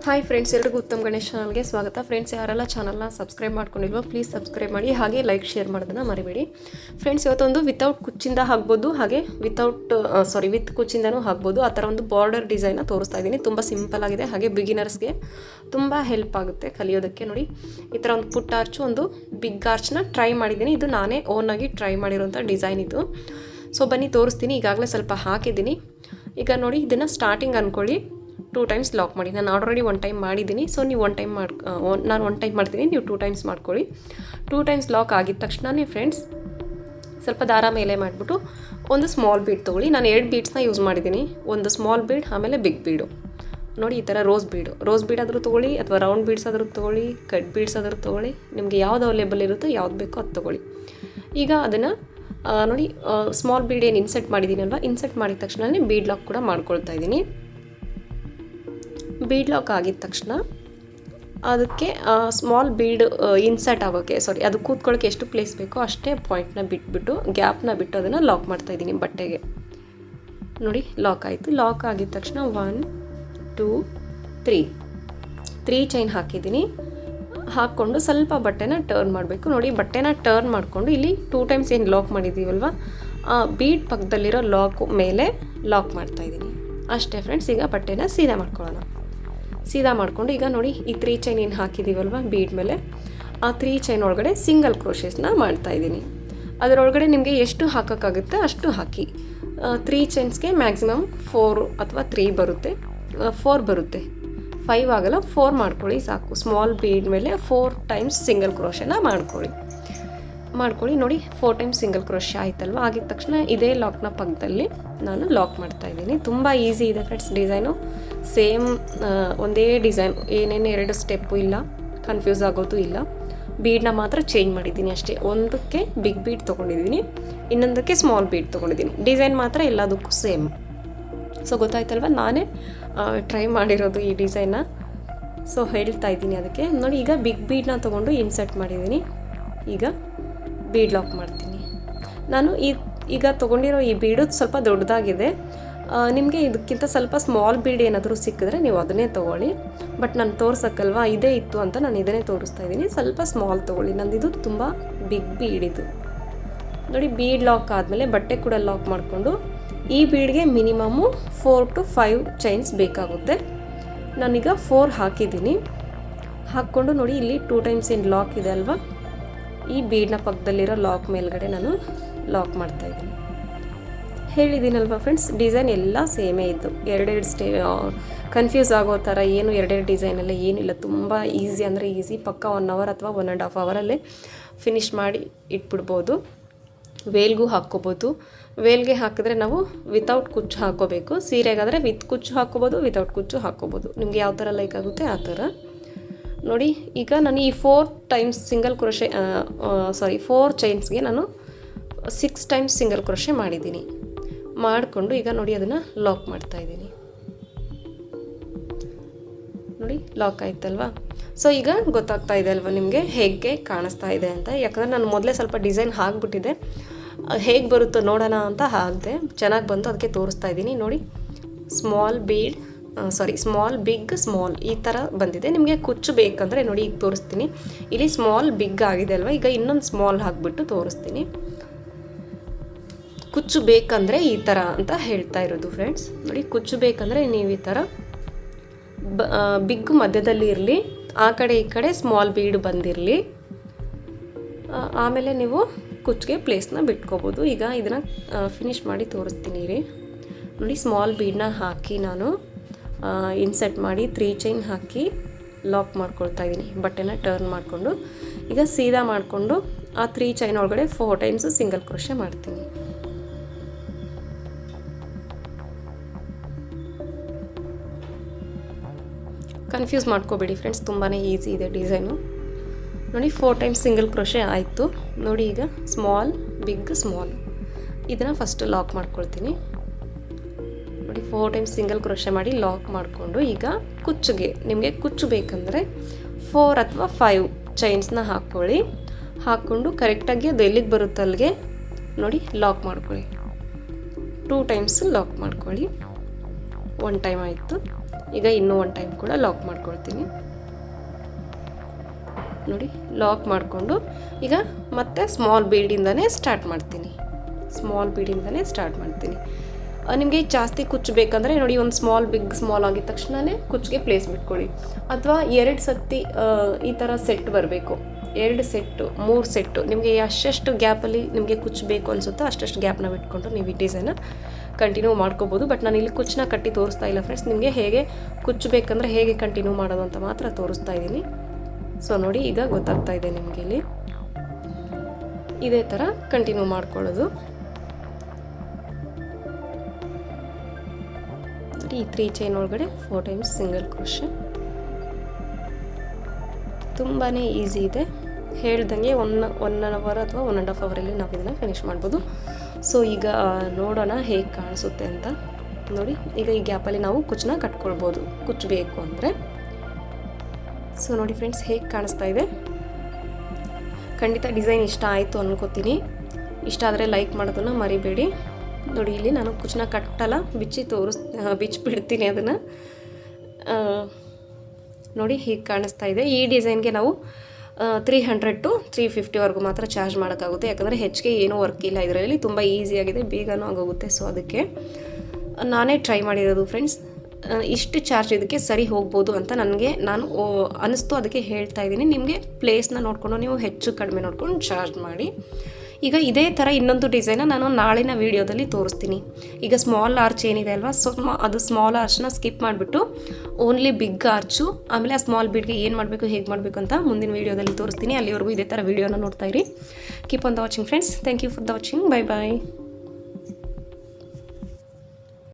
Hi friends, ಎಲ್ರಿಗೂ ಉತ್ತಮ್ ಗಣೇಶ್ ಚಾನಲ್ಗೆ ಸ್ವಾಗತ. ಫ್ರೆಂಡ್ಸ್, ಯಾರೆಲ್ಲ ಚಾನಲ್ನ ಸಬ್ಸ್ಕ್ರೈಬ್ ಮಾಡ್ಕೊಂಡಿಲ್ವೋ ಪ್ಲೀಸ್ ಸಬ್ಸ್ಕ್ರೈಬ್ ಮಾಡಿ, ಹಾಗೆ ಲೈಕ್ ಶೇರ್ ಮಾಡೋದನ್ನು ಮರಿಬೇಡಿ. ಫ್ರೆಂಡ್ಸ್, ಇವತ್ತೊಂದು ವಿತೌಟ್ ಕುಚ್ಚಿಂದ ಹಾಕ್ಬೋದು, ಹಾಗೆ ವಿತ್ ಕುಚ್ಚಿಂದನೂ ಹಾಕ್ಬೋದು. ಆ ಥರ ಒಂದು ಬಾರ್ಡರ್ ಡಿಸೈನ್ನ ತೋರಿಸ್ತಾ ಇದ್ದೀನಿ. ತುಂಬ ಸಿಂಪಲ್ ಆಗಿದೆ, ಹಾಗೆ ಬಿಗಿನರ್ಸ್ಗೆ ತುಂಬ ಹೆಲ್ಪ್ ಆಗುತ್ತೆ ಕಲಿಯೋದಕ್ಕೆ. ನೋಡಿ, ಈ ಥರ ಒಂದು ಪುಟ್ಟ ಆರ್ಚು, ಒಂದು ಬಿಗ್ ಆರ್ಚ್ನ ಟ್ರೈ ಮಾಡಿದ್ದೀನಿ. ಇದು ನಾನೇ ಓನಾಗಿ ಟ್ರೈ ಮಾಡಿರೋಂಥ ಡಿಸೈನ್ ಇದು. ಸೊ ಬನ್ನಿ ತೋರಿಸ್ತೀನಿ. ಈಗಾಗಲೇ ಸ್ವಲ್ಪ ಹಾಕಿದ್ದೀನಿ. ಈಗ ನೋಡಿ, ಇದನ್ನು ಸ್ಟಾರ್ಟಿಂಗ್ ಅಂದ್ಕೊಳ್ಳಿ, 2 ಟೈಮ್ಸ್ ಲಾಕ್ ಮಾಡಿ. ನಾನು ಆಲ್ರೆಡಿ 1 ಟೈಮ್ ಮಾಡಿದ್ದೀನಿ. ಸೊ ನೀವು ನಾನು 1 ಟೈಮ್ ಮಾಡ್ತೀನಿ, ನೀವು 2 ಟೈಮ್ಸ್ ಮಾಡ್ಕೊಳ್ಳಿ. 2 ಟೈಮ್ಸ್ ಲಾಕ್ ಆಗಿದ ತಕ್ಷಣವೇ ಫ್ರೆಂಡ್ಸ್, ಸ್ವಲ್ಪ ದಾರ ಮೇಲೆ ಮಾಡಿಬಿಟ್ಟು ಒಂದು ಸ್ಮಾಲ್ ಬೀಡ್ ತೊಗೊಳ್ಳಿ. ನಾನು 2 ಬೀಡ್ಸ್ನ ಯೂಸ್ ಮಾಡಿದ್ದೀನಿ. ಒಂದು ಸ್ಮಾಲ್ ಬೀಡ್, ಆಮೇಲೆ ಬಿಗ್ ಬೀಡು. ನೋಡಿ, ಈ ಥರ ರೋಸ್ ಬೀಡ್ ಆದರೂ ತೊಗೊಳ್ಳಿ, ಅಥವಾ ರೌಂಡ್ ಬೀಡ್ಸ್ ಆದರೂ ತೊಗೊಳ್ಳಿ, ಕಟ್ ಬೀಡ್ಸ್ ಆದರೂ ತೊಗೊಳ್ಳಿ. ನಿಮಗೆ ಯಾವ್ದು ಅವೈಲೇಬಲ್ ಇರುತ್ತೋ ಯಾವ್ದು ಬೇಕೋ ಅದು ತೊಗೊಳ್ಳಿ. ಈಗ ಅದನ್ನು ನೋಡಿ, ಸ್ಮಾಲ್ ಬೀಡ್ ಏನು ಇನ್ಸೆಟ್ ಮಾಡಿದ್ದೀನಲ್ವ, ಇನ್ಸೆಟ್ ಮಾಡಿದ ತಕ್ಷಣವೇ ಬೀಡ್ ಲಾಕ್ ಕೂಡ ಮಾಡ್ಕೊಳ್ತಾ ಇದ್ದೀನಿ. ಬೀಡ್ ಲಾಕ್ ಆಗಿದ ತಕ್ಷಣ ಅದಕ್ಕೆ ಸ್ಮಾಲ್ ಬೀಡ್ ಇನ್ಸರ್ಟ್ ಆಗೋಕ್ಕೆ, ಅದು ಕೂತ್ಕೊಳ್ಳೋಕ್ಕೆ ಎಷ್ಟು ಪ್ಲೇಸ್ ಬೇಕೋ ಅಷ್ಟೇ ಪಾಯಿಂಟ್ನ ಬಿಟ್ಬಿಟ್ಟು, ಗ್ಯಾಪ್ನ ಬಿಟ್ಟು ಅದನ್ನು ಲಾಕ್ ಮಾಡ್ತಾಯಿದ್ದೀನಿ ಬಟ್ಟೆಗೆ. ನೋಡಿ, ಲಾಕ್ ಆಯಿತು. ಲಾಕ್ ಆಗಿದ ತಕ್ಷಣ 1 2 3 ಚೈನ್ ಹಾಕಿದ್ದೀನಿ. ಹಾಕ್ಕೊಂಡು ಸ್ವಲ್ಪ ಬಟ್ಟೆನ ಟರ್ನ್ ಮಾಡಬೇಕು. ನೋಡಿ, ಬಟ್ಟೆನ ಟರ್ನ್ ಮಾಡಿಕೊಂಡು ಇಲ್ಲಿ 2 ಟೈಮ್ಸ್ ಏನು ಲಾಕ್ ಮಾಡಿದ್ದೀವಲ್ವ, ಆ ಬೀಡ್ ಪಕ್ಕದಲ್ಲಿರೋ ಲಾಕ್ ಮೇಲೆ ಲಾಕ್ ಮಾಡ್ತಾಯಿದ್ದೀನಿ. ಅಷ್ಟೇ ಫ್ರೆಂಡ್ಸ್. ಈಗ ಬಟ್ಟೆನ ಸೀದಾ ಮಾಡ್ಕೊಳ್ಳೋಣ. ಸೀದಾ ಮಾಡಿಕೊಂಡು ಈಗ ನೋಡಿ, ಈ 3 ಚೈನ್ ಏನು ಹಾಕಿದ್ದೀವಲ್ವ ಬೀಡ್ ಮೇಲೆ, ಆ 3 ಚೈನ್ ಒಳಗಡೆ ಸಿಂಗಲ್ ಕ್ರೋಶೇಸ್ನ ಮಾಡ್ತಾಯಿದ್ದೀನಿ. ಅದರೊಳಗಡೆ ನಿಮಗೆ ಎಷ್ಟು ಹಾಕೋಕ್ಕಾಗುತ್ತೆ ಅಷ್ಟು ಹಾಕಿ. 3 ಚೈನ್ಸ್ಗೆ ಮ್ಯಾಕ್ಸಿಮಮ್ 4 ಅಥವಾ 3 ಬರುತ್ತೆ, 4 ಬರುತ್ತೆ, 5 ಆಗಲ್ಲ, 4 ಮಾಡ್ಕೊಳ್ಳಿ ಸಾಕು. ಸ್ಮಾಲ್ ಬೀಡ್ ಮೇಲೆ 4 ಟೈಮ್ಸ್ ಸಿಂಗಲ್ ಕ್ರೋಶೆನ ಮಾಡ್ಕೊಳ್ಳಿ. ನೋಡಿ, 4 ಟೈಮ್ಸ್ ಸಿಂಗಲ್ ಕ್ರೋಶೆ ಆಯ್ತಲ್ವ. ಆಗಿದ ತಕ್ಷಣ ಇದೇ ಲಾಕ್ನ ಪಕ್ಕದಲ್ಲಿ ನಾನು ಲಾಕ್ ಮಾಡ್ತಾಯಿದ್ದೀನಿ. ತುಂಬ ಈಸಿ ಇದೆ ಫ್ರೆಂಡ್ಸ್ ಡಿಸೈನು. ಸೇಮ್ ಒಂದೇ ಡಿಸೈನ್, ಏನೇನು 2 ಸ್ಟೆಪ್ಪು ಇಲ್ಲ, ಕನ್ಫ್ಯೂಸ್ ಆಗೋದು ಇಲ್ಲ. ಬೀಡನ್ನ ಮಾತ್ರ ಚೇಂಜ್ ಮಾಡಿದ್ದೀನಿ ಅಷ್ಟೇ. ಒಂದಕ್ಕೆ ಬಿಗ್ ಬೀಡ್ ತೊಗೊಂಡಿದ್ದೀನಿ, ಇನ್ನೊಂದಕ್ಕೆ ಸ್ಮಾಲ್ ಬೀಡ್ ತೊಗೊಂಡಿದ್ದೀನಿ. ಡಿಸೈನ್ ಮಾತ್ರ ಎಲ್ಲದಕ್ಕೂ ಸೇಮ್. ಸೊ ಗೊತ್ತಾಯ್ತಲ್ವ, ನಾನೇ ಟ್ರೈ ಮಾಡಿರೋದು ಈ ಡಿಸೈನ್ನ. ಸೊ ಹೇಳ್ತಾ ಇದ್ದೀನಿ ಅದಕ್ಕೆ. ನೋಡಿ, ಈಗ ಬಿಗ್ ಬೀಡನ್ನ ತೊಗೊಂಡು ಇನ್ಸರ್ಟ್ ಮಾಡಿದ್ದೀನಿ. ಈಗ ಬೀಡ್ ಲಾಕ್ ಮಾಡ್ತೀನಿ ನಾನು. ಈಗ ತೊಗೊಂಡಿರೋ ಈ ಬೀಡು ಸ್ವಲ್ಪ ದೊಡ್ಡದಾಗಿದೆ. ನಿಮಗೆ ಇದಕ್ಕಿಂತ ಸ್ವಲ್ಪ ಸ್ಮಾಲ್ ಬೀಡ್ ಏನಾದರೂ ಸಿಕ್ಕಿದ್ರೆ ನೀವು ಅದನ್ನೇ ತೊಗೊಳ್ಳಿ. ಬಟ್ ನಾನು ತೋರ್ಸೋಕ್ಕಲ್ವಾ, ಇದೇ ಇತ್ತು ಅಂತ ನಾನು ಇದನ್ನೇ ತೋರಿಸ್ತಾ ಇದ್ದೀನಿ. ಸ್ವಲ್ಪ ಸ್ಮಾಲ್ ತೊಗೊಳ್ಳಿ, ನಂದಿದು ತುಂಬ ಬಿಗ್ ಬೀಡ್ ಇದು. ನೋಡಿ, ಬೀಡ್ ಲಾಕ್ ಆದಮೇಲೆ ಬಟ್ಟೆ ಕೂಡ ಲಾಕ್ ಮಾಡಿಕೊಂಡು, ಈ ಬೀಡ್ಗೆ ಮಿನಿಮಮ್ಮು 4 to 5 ಚೈನ್ಸ್ ಬೇಕಾಗುತ್ತೆ. ನಾನೀಗ 4 ಹಾಕಿದ್ದೀನಿ. ಹಾಕ್ಕೊಂಡು ನೋಡಿ, ಇಲ್ಲಿ 2 ಟೈಮ್ಸ್ ಏನು ಲಾಕ್ ಇದೆ ಅಲ್ವಾ, ಈ ಬೀಡ್ನ ಪಕ್ಕದಲ್ಲಿರೋ ಲಾಕ್ ಮೇಲ್ಗಡೆ ನಾನು ಲಾಕ್ ಮಾಡ್ತಾಯಿದ್ದೀನಿ. ಹೇಳಿದ್ದೀನಲ್ವ ಫ್ರೆಂಡ್ಸ್, ಡಿಸೈನ್ ಎಲ್ಲ ಸೇಮೇ ಇದ್ದು. 2 ಕನ್ಫ್ಯೂಸ್ ಆಗೋ ಥರ ಏನು 2 ಡಿಸೈನೆಲ್ಲ ಏನಿಲ್ಲ. ತುಂಬ ಈಸಿ ಅಂದರೆ ಈಸಿ. ಪಕ್ಕ 1 ಅವರ್ ಅಥವಾ 1.5 ಅವರಲ್ಲೇ ಫಿನಿಷ್ ಮಾಡಿ ಇಟ್ಬಿಡ್ಬೋದು. ವೇಲ್ಗೂ ಹಾಕ್ಕೋಬೋದು. ವೇಲ್ಗೆ ಹಾಕಿದ್ರೆ ನಾವು ವಿತೌಟ್ ಕುಚ್ಚು ಹಾಕ್ಕೋಬೇಕು. ಸೀರೆಗಾದರೆ ವಿತ್ ಕುಚ್ಚು ಹಾಕ್ಕೋಬೋದು, ವಿತೌಟ್ ಕುಚ್ಚು ಹಾಕ್ಕೋಬೋದು. ನಿಮಗೆ ಯಾವ ಥರ ಲೈಕ್ ಆಗುತ್ತೆ ಆ ಥರ. ನೋಡಿ, ಈಗ ನಾನು ಈ 4 ಟೈಮ್ಸ್ ಸಿಂಗಲ್ ಕ್ರೋಶೆ 4 ಚೈನ್ಸ್ಗೆ ನಾನು 6 ಟೈಮ್ಸ್ ಸಿಂಗಲ್ ಕ್ರೋಶೆ ಮಾಡಿದ್ದೀನಿ. ಮಾಡಿಕೊಂಡು ಈಗ ನೋಡಿ, ಅದನ್ನು ಲಾಕ್ ಮಾಡ್ತಾಯಿದ್ದೀನಿ. ನೋಡಿ, ಲಾಕ್ ಆಯ್ತಲ್ವಾ. ಸೊ ಈಗ ಗೊತ್ತಾಗ್ತಾ ಇದೆ ಅಲ್ವಾ ನಿಮಗೆ ಹೇಗೆ ಕಾಣಿಸ್ತಾ ಇದೆ ಅಂತ. ಯಾಕಂದರೆ ನಾನು ಮೊದಲೇ ಸ್ವಲ್ಪ ಡಿಸೈನ್ ಹಾಕ್ಬಿಟ್ಟಿದ್ದೆ, ಹೇಗೆ ಬರುತ್ತೋ ನೋಡೋಣ ಅಂತ ಹಾಕಿದೆ. ಚೆನ್ನಾಗಿ ಬಂತು, ಅದಕ್ಕೆ ತೋರಿಸ್ತಾ ಇದ್ದೀನಿ. ನೋಡಿ, ಸ್ಮಾಲ್ ಬಿಗ್ ಸ್ಮಾಲ್ ಈ ಥರ ಬಂದಿದೆ. ನಿಮಗೆ ಕುಚ್ಚು ಬೇಕಂದರೆ ನೋಡಿ, ಈಗ ತೋರಿಸ್ತೀನಿ. ಇಲ್ಲಿ ಸ್ಮಾಲ್ ಬಿಗ್ ಆಗಿದೆ ಅಲ್ವಾ, ಈಗ ಇನ್ನೊಂದು ಸ್ಮಾಲ್ ಹಾಕಿಬಿಟ್ಟು ತೋರಿಸ್ತೀನಿ. ಕುಚ್ಚು ಬೇಕಂದರೆ ಈ ಥರ ಅಂತ ಹೇಳ್ತಾ ಇರೋದು ಫ್ರೆಂಡ್ಸ್. ನೋಡಿ, ಕುಚ್ಚು ಬೇಕಂದರೆ ನೀವು ಈ ಥರ ಬಿಗ್ ಮಧ್ಯದಲ್ಲಿ ಇರಲಿ, ಆ ಕಡೆ ಈ ಕಡೆ ಸ್ಮಾಲ್ ಬೀಡ್ ಬಂದಿರಲಿ, ಆಮೇಲೆ ನೀವು ಕುಚ್ಚಿಗೆ ಪ್ಲೇಸ್ನ ಬಿಟ್ಕೋಬೋದು. ಈಗ ಇದನ್ನು ಫಿನಿಶ್ ಮಾಡಿ ತೋರಿಸ್ತೀನಿ ರೀ. ನೋಡಿ, ಸ್ಮಾಲ್ ಬೀಡನ್ನ ಹಾಕಿ ನಾನು ಇನ್ಸರ್ಟ್ ಮಾಡಿ 3 ಚೈನ್ ಹಾಕಿ ಲಾಕ್ ಮಾಡ್ಕೊಳ್ತಾ ಇದ್ದೀನಿ. ಬಟ್ಟೆನ ಟರ್ನ್ ಮಾಡಿಕೊಂಡು ಈಗ ಸೀದಾ ಮಾಡಿಕೊಂಡು ಆ 3 ಚೈನ್ ಒಳಗಡೆ 4 ಟೈಮ್ಸ್ ಸಿಂಗಲ್ ಕ್ರೋಶೆ ಮಾಡ್ತೀನಿ. ಕನ್ಫ್ಯೂಸ್ ಮಾಡ್ಕೋಬೇಡಿ ಫ್ರೆಂಡ್ಸ್, ತುಂಬಾ ಈಸಿ ಇದೆ ಡಿಸೈನು. ನೋಡಿ, 4 ಟೈಮ್ಸ್ ಸಿಂಗಲ್ ಕ್ರೋಶೆ ಆಯಿತು. ನೋಡಿ, ಈಗ ಸ್ಮಾಲ್ ಬಿಗ್ ಸ್ಮಾಲ್ ಇದನ್ನು ಫಸ್ಟ್ ಲಾಕ್ ಮಾಡ್ಕೊಳ್ತೀನಿ. ನೋಡಿ, 4 ಟೈಮ್ಸ್ ಸಿಂಗಲ್ ಕ್ರೋಶೆ ಮಾಡಿ ಲಾಕ್ ಮಾಡಿಕೊಂಡು ಈಗ ಕುಚ್ಚಿಗೆ, ನಿಮಗೆ ಕುಚ್ಚು ಬೇಕಂದರೆ 4 ಅಥವಾ 5 ಚೈನ್ಸ್ನ ಹಾಕ್ಕೊಳ್ಳಿ. ಹಾಕ್ಕೊಂಡು ಕರೆಕ್ಟಾಗಿ ಅದು ಎಲ್ಲಿಗೆ ಬರುತ್ತೆ ಅಲ್ಲಿಗೆ ನೋಡಿ ಲಾಕ್ ಮಾಡ್ಕೊಳ್ಳಿ. 2 ಟೈಮ್ಸ್ ಲಾಕ್ ಮಾಡ್ಕೊಳ್ಳಿ. 1 ಟೈಮ್ ಆಯಿತು. ಈಗ ಇನ್ನೂ ಒಂದು ಟೈಮ್ ಕೂಡ ಲಾಕ್ ಮಾಡ್ಕೊಳ್ತೀನಿ. ನೋಡಿ ಲಾಕ್ ಮಾಡಿಕೊಂಡು ಈಗ ಮತ್ತೆ ಸ್ಮಾಲ್ ಬೀಡಿಂದನೇ ಸ್ಟಾರ್ಟ್ ಮಾಡ್ತೀನಿ. ನಿಮಗೆ ಜಾಸ್ತಿ ಕುಚ್ಚು ಬೇಕಂದರೆ ನೋಡಿ, ಒಂದು ಸ್ಮಾಲ್ ಆಗಿದ ತಕ್ಷಣವೇ ಕುಚ್ಚಿಗೆ ಪ್ಲೇಸ್ ಬಿಟ್ಕೊಳ್ಳಿ. ಅಥವಾ 2 ಸತಿ ಈ ಥರ ಸೆಟ್ ಬರಬೇಕು, 2 ಸೆಟ್ಟು 3 ಸೆಟ್ಟು, ನಿಮಗೆ ಅಷ್ಟು ಗ್ಯಾಪಲ್ಲಿ ನಿಮಗೆ ಕುಚ್ಚು ಬೇಕು ಅನಿಸುತ್ತೋ ಅಷ್ಟು ಗ್ಯಾಪ್ನ ಬಿಟ್ಕೊಂಡು ನೀವು ಈ ಡಿಸೈನ ಕಂಟಿನ್ಯೂ ಮಾಡ್ಕೋಬೋದು. ಬಟ್ ನಾನು ಇಲ್ಲಿ ಕುಚ್ಚನ್ನ ಕಟ್ಟಿ ತೋರಿಸ್ತಾ ಇಲ್ಲ ಫ್ರೆಂಡ್ಸ್, ನಿಮಗೆ ಹೇಗೆ ಕುಚ್ಚು ಬೇಕಂದರೆ ಹೇಗೆ ಕಂಟಿನ್ಯೂ ಮಾಡೋದು ಅಂತ ಮಾತ್ರ ತೋರಿಸ್ತಾ ಇದ್ದೀನಿ. ಸೊ ನೋಡಿ ಈಗ ಗೊತ್ತಾಗ್ತಾ ಇದೆ ನಿಮಗೆ, ಇಲ್ಲಿ ಇದೇ ಥರ ಕಂಟಿನ್ಯೂ ಮಾಡ್ಕೊಳ್ಳೋದು. ಈ 3 ಚೈನ್ ಒಳಗಡೆ 4 ಟೈಮ್ಸ್ ಸಿಂಗಲ್ ಕ್ರೋಶೆ. ತುಂಬಾ ಈಸಿ ಇದೆ, ಹೇಳ್ದಂಗೆ 1 ಅವರ್ ಅಥವಾ 1.5 ಅವರಲ್ಲಿ ನಾವು ಇದನ್ನು ಫಿನಿಷ್ ಮಾಡ್ಬೋದು. ಸೊ ಈಗ ನೋಡೋಣ ಹೇಗೆ ಕಾಣಿಸುತ್ತೆ ಅಂತ. ನೋಡಿ ಈಗ ಈ ಗ್ಯಾಪಲ್ಲಿ ನಾವು ಕುಚ್ಚನ್ನ ಕಟ್ಕೊಳ್ಬೋದು, ಕುಚ್ಚು ಬೇಕು ಅಂದರೆ. ಸೊ ನೋಡಿ ಫ್ರೆಂಡ್ಸ್ ಹೇಗೆ ಕಾಣಿಸ್ತಾ ಇದೆ. ಖಂಡಿತ ಡಿಸೈನ್ ಇಷ್ಟ ಆಯಿತು ಅನ್ಕೋತೀನಿ. ಇಷ್ಟ ಆದರೆ ಲೈಕ್ ಮಾಡೋದನ್ನು ಮರಿಬೇಡಿ. ನೋಡಿ ಇಲ್ಲಿ ನಾನು ಕುಚ್ಚನ್ನ ಕಟ್ಟಲ್ಲ, ಬಿಚ್ಚಿಬಿಡ್ತೀನಿ ಅದನ್ನು. ನೋಡಿ ಹೀಗೆ ಕಾಣಿಸ್ತಾ ಇದೆ. ಈ ಡಿಸೈನ್ಗೆ ನಾವು 300 to 350ವರೆಗೂ ಮಾತ್ರ ಚಾರ್ಜ್ ಮಾಡೋಕ್ಕಾಗುತ್ತೆ, ಯಾಕಂದರೆ ಹೆಚ್ಚಿಗೆ ಏನೂ ವರ್ಕ್ ಇಲ್ಲ ಇದರಲ್ಲಿ, ತುಂಬ ಈಸಿಯಾಗಿದೆ, ಬೇಗನೂ ಆಗೋಗುತ್ತೆ. ಸೊ ಅದಕ್ಕೆ ನಾನೇ ಟ್ರೈ ಮಾಡಿರೋದು ಫ್ರೆಂಡ್ಸ್. ಇಷ್ಟು ಚಾರ್ಜ್ ಇದಕ್ಕೆ ಸರಿ ಹೋಗ್ಬೋದು ಅಂತ ನಾನು ಅನ್ನಿಸ್ತು, ಅದಕ್ಕೆ ಹೇಳ್ತಾ ಇದ್ದೀನಿ. ನಿಮಗೆ ಪ್ಲೇಸ್ನ ನೋಡಿಕೊಂಡು ನೀವು ಹೆಚ್ಚು ಕಡಿಮೆ ನೋಡ್ಕೊಂಡು ಚಾರ್ಜ್ ಮಾಡಿ. ಈಗ ಇದೇ ಥರ ಇನ್ನೊಂದು ಡಿಸೈನ ನಾನು ನಾಳಿನ ವೀಡಿಯೋದಲ್ಲಿ ತೋರಿಸ್ತೀನಿ. ಈಗ ಸ್ಮಾಲ್ ಆರ್ಚ್ ಏನಿದೆ ಅಲ್ವಾ, ಅದು ಸ್ಮಾಲ್ ಆರ್ಚ್ನ ಸ್ಕಿಪ್ ಮಾಡಿಬಿಟ್ಟು ಓನ್ಲಿ ಬಿಗ್ ಆರ್ಚು, ಆಮೇಲೆ ಆ ಸ್ಮಾಲ್ ಬೀಡ್ಗೆ ಏನು ಮಾಡಬೇಕು ಹೇಗೆ ಮಾಡಬೇಕು ಅಂತ ಮುಂದಿನ ವೀಡಿಯೋದಲ್ಲಿ ತೋರಿಸ್ತೀನಿ. ಅಲ್ಲಿವರೆಗೂ ಇದೇ ಥರ ವೀಡಿಯೋನ ನೋಡ್ತಾ ಇರಿ. Keep on the watching friends. Thank you for the watching. Bye bye.